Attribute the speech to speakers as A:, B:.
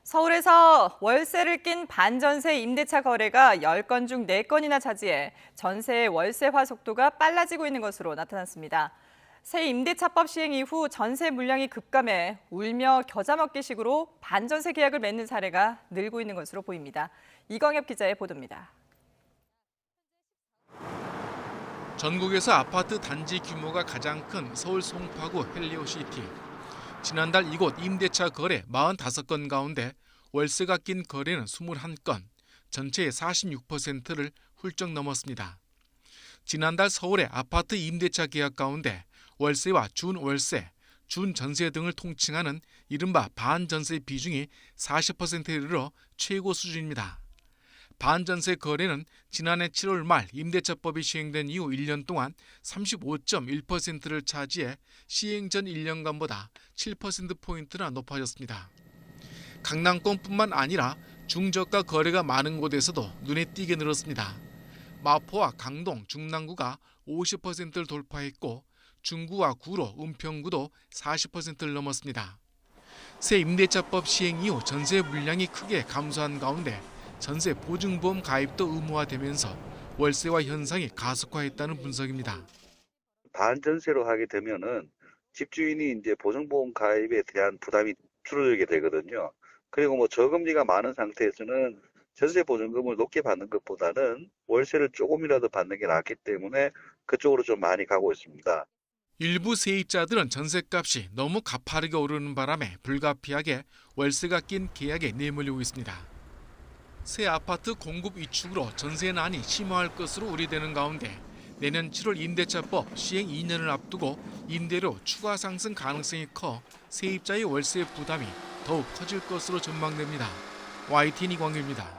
A: 서울에서 월세를 낀 반전세 임대차 거래가 10건 중 4건이나 차지해 전세의 월세화 속도가 빨라지고 있는 것으로 나타났습니다. 새 임대차법 시행 이후 전세 물량이 급감해 울며 겨자 먹기식으로 반전세 계약을 맺는 사례가 늘고 있는 것으로 보입니다. 이광엽 기자의 보도입니다.
B: 전국에서 아파트 단지 규모가 가장 큰 서울 송파구 헬리오시티. 지난달 이곳 임대차 거래 45건 가운데 월세가 낀 거래는 21건, 전체의 46%를 훌쩍 넘었습니다. 지난달 서울의 아파트 임대차 계약 가운데 월세와 준월세, 준전세 등을 통칭하는 이른바 반전세 비중이 40%에 이르러 최고 수준입니다. 반전세 거래는 지난해 7월 말 임대차법이 시행된 이후 1년 동안 35.1%를 차지해 시행 전 1년간보다 7%포인트나 높아졌습니다. 강남권뿐만 아니라 중저가 거래가 많은 곳에서도 눈에 띄게 늘었습니다. 마포와 강동, 중랑구가 50%를 돌파했고 중구와 구로, 은평구도 40%를 넘었습니다. 새 임대차법 시행 이후 전세 물량이 크게 감소한 가운데 전세 보증보험 가입도 의무화되면서 월세화 현상이 가속화했다는 분석입니다.
C: 반전세로 하게 되면은 집주인이 이제 보증보험 가입에 대한 부담이 줄어들게 되거든요. 그리고 뭐 저금리가 많은 상태에서는 전세 보증금을 높게 받는 것보다는 월세를 조금이라도 받는 게 낫기 때문에 그쪽으로 좀 많이 가고 있습니다.
B: 일부 세입자들은 전세값이 너무 가파르게 오르는 바람에 불가피하게 월세가 낀 계약에 내몰리고 있습니다. 새 아파트 공급 위축으로 전세난이 심화할 것으로 우려되는 가운데 내년 7월 임대차법 시행 2년을 앞두고 임대료 추가 상승 가능성이 커 세입자의 월세 부담이 더욱 커질 것으로 전망됩니다. YTN 이광규입니다.